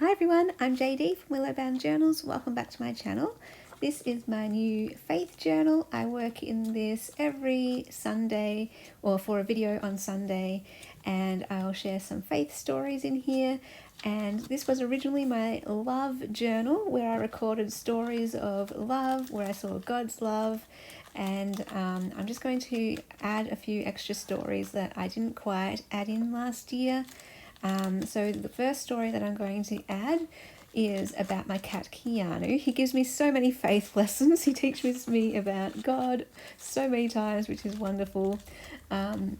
Hi everyone, I'm JD from Willowbound Journals. Welcome back to my channel. This is my new faith journal. I work in this every Sunday or for a video on Sunday, and I'll share some faith stories in here. And this was originally my love journal where I recorded stories of love, where I saw God's love. And I'm just going to add a few extra stories that I didn't quite add in last year. So the first story that I'm going to add is about my cat Keanu. He gives me so many faith lessons. He teaches me about God so many times, which is wonderful. And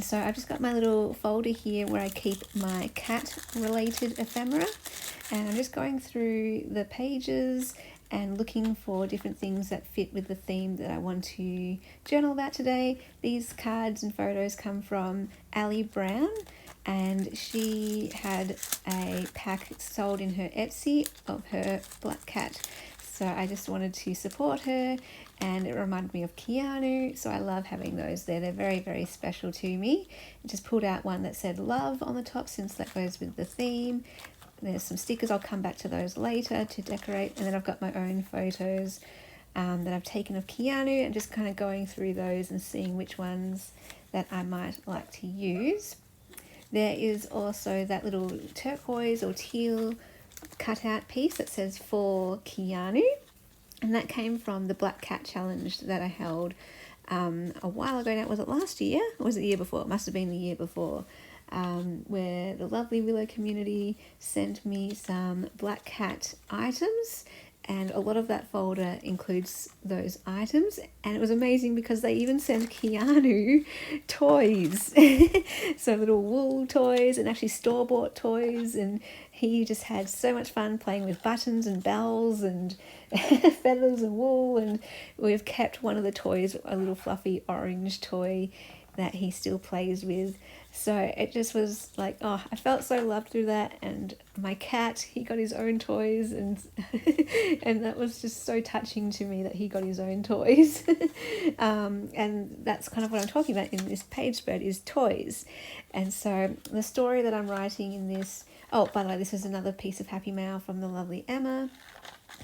so I've just got my little folder here where I keep my cat related ephemera, and I'm just going through the pages and looking for different things that fit with the theme that I want to journal about today. These cards and photos come from Ali Brown, and she had a pack sold in her Etsy of her black cat. So I just wanted to support her, and it reminded me of Keanu, so I love having those there. They're very, very special to me. I just pulled out one that said love on the top, since that goes with the theme. There's some stickers, I'll come back to those later to decorate, and then I've got my own photos that I've taken of Keanu, and just kind of going through those and seeing which ones that I might like to use. There is also that little turquoise or teal cutout piece that says for Keanu, and that came from the Black Cat Challenge that I held a while ago now. Was it last year or was it the year before? It must have been the year before, where the lovely Willow community sent me some Black Cat items, and a lot of that folder includes those items. And it was amazing because they even sent Keanu toys. So little wool toys and actually store-bought toys, and he just had so much fun playing with buttons and bells and feathers and wool. And we've kept one of the toys, a little fluffy orange toy that he still plays with. So it just was like, oh, I felt so loved through that. And my cat, he got his own toys, and and that was just so touching to me that he got his own toys. And that's kind of what I'm talking about in this page spread, is toys. And so the story that I'm writing in this, oh, by the way, this is another piece of happy mail from the lovely Emma.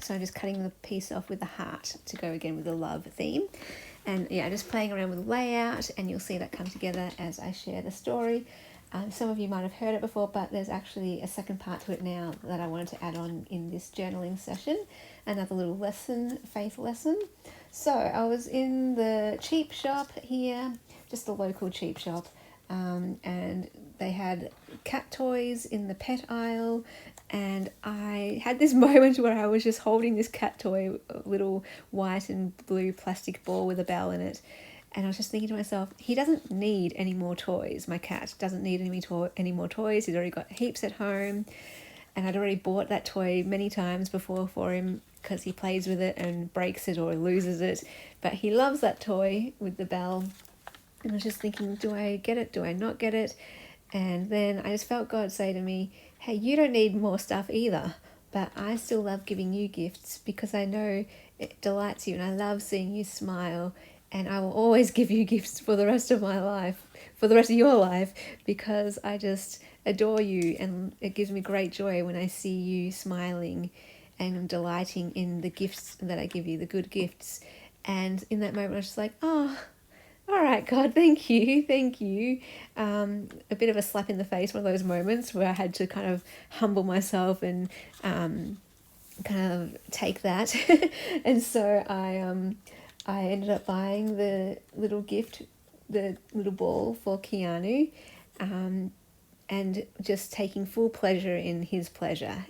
So I'm just cutting the piece off with the heart to go again with the love theme. And yeah, just playing around with layout, and you'll see that come together as I share the story. Some of you might have heard it before, but there's actually a second part to it now that I wanted to add on in this journaling session. Another little lesson, faith lesson. So I was in the cheap shop here, just a local cheap shop, and they had cat toys in the pet aisle. And I had this moment where I was just holding this cat toy, a little white and blue plastic ball with a bell in it. And I was just thinking to myself, he doesn't need any more toys. My cat doesn't need any more toys. He's already got heaps at home. And I'd already bought that toy many times before for him because he plays with it and breaks it or loses it. But he loves that toy with the bell. And I was just thinking, do I get it? Do I not get it? And then I just felt God say to me, hey, you don't need more stuff either, but I still love giving you gifts because I know it delights you, and I love seeing you smile, and I will always give you gifts for the rest of my life, for the rest of your life, because I just adore you, and it gives me great joy when I see you smiling and delighting in the gifts that I give you, the good gifts. And in that moment I was just like, oh, all right, God, thank you, thank you. A bit of a slap in the face, one of those moments where I had to kind of humble myself and kind of take that. And so I ended up buying the little gift, the little ball for Keanu, and just taking full pleasure in his pleasure.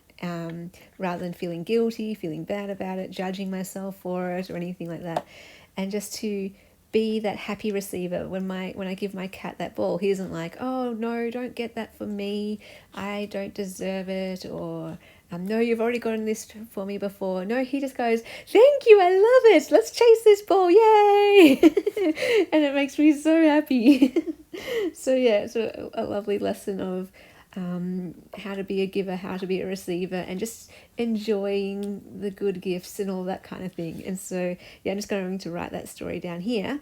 Rather than feeling guilty, feeling bad about it, judging myself for it or anything like that. And just to be that happy receiver when I give my cat that ball. He isn't like, oh no, don't get that for me, I don't deserve it, or no, you've already gotten this for me before. No, he just goes, thank you, I love it, let's chase this ball, yay. And it makes me so happy. So yeah, it's a lovely lesson of how to be a giver, how to be a receiver, and just enjoying the good gifts and all that kind of thing. And so yeah, I'm just going to write that story down here.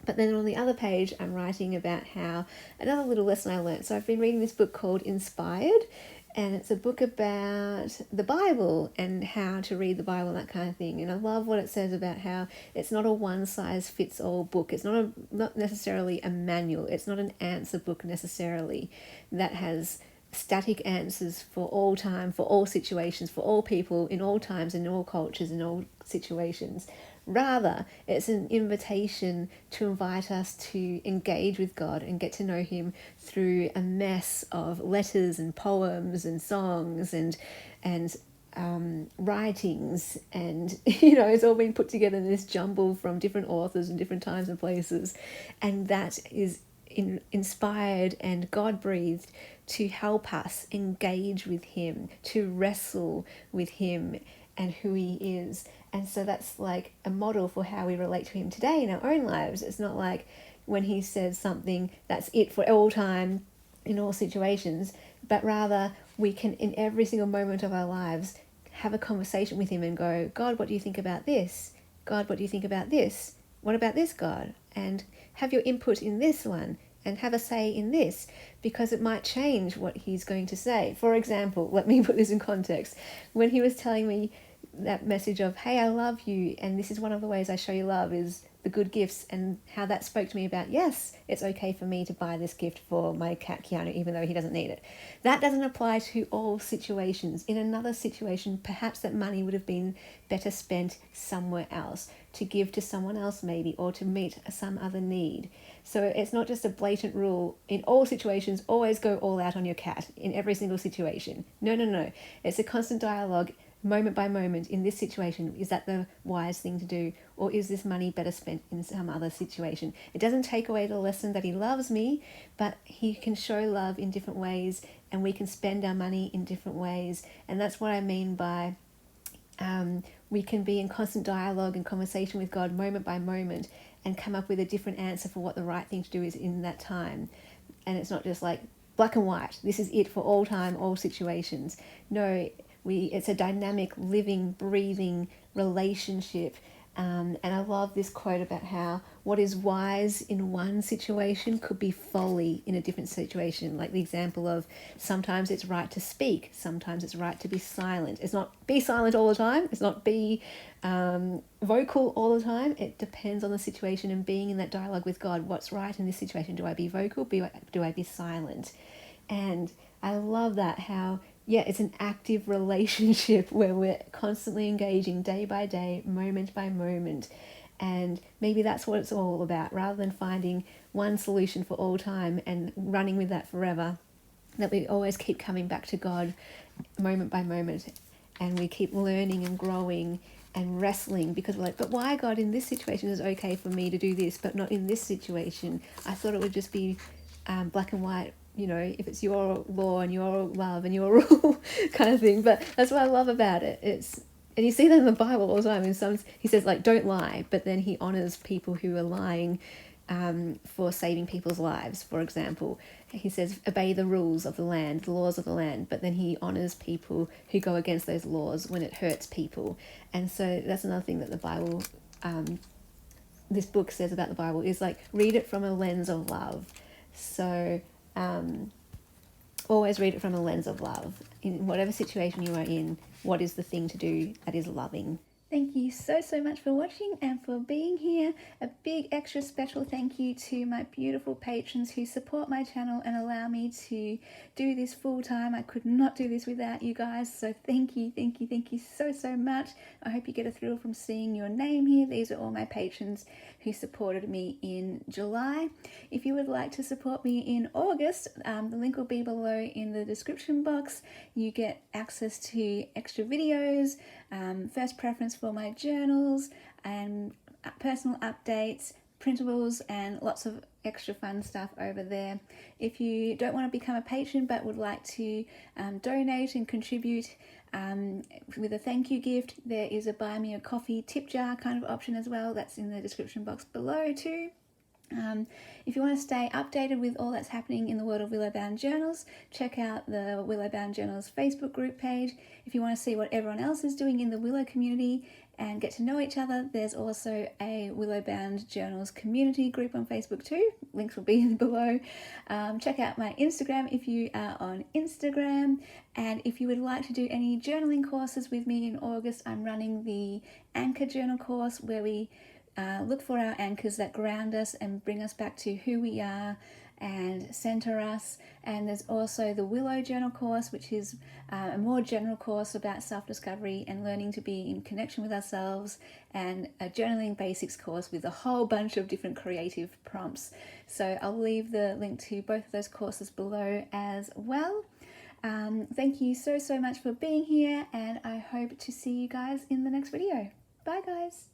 But then on the other page, I'm writing about how another little lesson I learned. So I've been reading this book called Inspired, and it's a book about the Bible and how to read the Bible and that kind of thing. And I love what it says about how it's not a one-size-fits-all book. It's not necessarily a manual. It's not an answer book necessarily that has static answers for all time, for all situations, for all people, in all times, in all cultures, in all situations. Rather, it's an invitation to invite us to engage with God and get to know Him through a mess of letters and poems and songs and writings, and it's all been put together in this jumble from different authors and different times and places, and that is inspired and God breathed to help us engage with Him, to wrestle with Him and who He is. And so that's like a model for how we relate to Him today in our own lives. It's not like when He says something, that's it for all time, in all situations, but rather we can, in every single moment of our lives, have a conversation with Him and go, God, what do you think about this? God, what do you think about this? What about this, God? And have your input in this one, and have a say in this, because it might change what He's going to say. For example, let me put this in context. When He was telling me that message of, hey, I love you, and this is one of the ways I show you love is the good gifts, and how that spoke to me about, yes, it's okay for me to buy this gift for my cat Keanu even though he doesn't need it. That doesn't apply to all situations. In another situation, perhaps that money would have been better spent somewhere else, to give to someone else maybe, or to meet some other need. So it's not just a blatant rule in all situations, always go all out on your cat in every single situation. No. It's a constant dialogue, moment by moment. In this situation, is that the wise thing to do, or is this money better spent in some other situation? It doesn't take away the lesson that He loves me, but He can show love in different ways, and we can spend our money in different ways. And that's what I mean by we can be in constant dialogue and conversation with God moment by moment and come up with a different answer for what the right thing to do is in that time. And it's not just like black and white, this is it for all time, all situations. No, it's a dynamic, living, breathing relationship. And I love this quote about how what is wise in one situation could be folly in a different situation. Like the example of, sometimes it's right to speak, sometimes it's right to be silent. It's not be silent all the time, it's not be vocal all the time. It depends on the situation and being in that dialogue with God. What's right in this situation? Do I be vocal? Do I be silent? And I love that, how it's an active relationship where we're constantly engaging day by day, moment by moment. And maybe that's what it's all about, rather than finding one solution for all time and running with that forever, that we always keep coming back to God moment by moment, and we keep learning and growing and wrestling, because we're like, but why, God, in this situation is it okay for me to do this, but not in this situation? I thought it would just be black and white, if it's your law and your love and your rule kind of thing. But that's what I love about it. And you see that in the Bible all the time. In some, He says, like, don't lie, but then He honors people who are lying for saving people's lives. For example, He says, obey the rules of the land, the laws of the land, but then He honors people who go against those laws when it hurts people. And so that's another thing that the Bible, this book says about the Bible, is like, read it from a lens of love. So always read it from a lens of love. In whatever situation you are in, what is the thing to do that is loving? Thank you so much for watching and for being here. A big extra special thank you to my beautiful patrons who support my channel and allow me to do this full time. I could not do this without you guys, so thank you so much. I hope you get a thrill from seeing your name here. These are all my patrons who supported me in July. If you would like to support me in August, the link will be below in the description box. You get access to extra videos, first preference for my journals, and personal updates, printables, and lots of extra fun stuff over there. If you don't want to become a patron but would like to donate and contribute with a thank you gift, there is a buy me a coffee tip jar kind of option as well. That's in the description box below too. If you want to stay updated with all that's happening in the world of Willowbound Journals, check out the Willowbound Journals Facebook group page. If you want to see what everyone else is doing in the Willow community and get to know each other, there's also a Willowbound Journals community group on Facebook too. Links will be below. Check out my Instagram if you are on Instagram. And if you would like to do any journaling courses with me in August, I'm running the Anchor Journal course where we look for our anchors that ground us and bring us back to who we are and center us. And there's also the Willow Journal course, which is a more general course about self-discovery and learning to be in connection with ourselves, and a journaling basics course with a whole bunch of different creative prompts. So I'll leave the link to both of those courses below as well. Thank you so much for being here, and I hope to see you guys in the next video. Bye guys.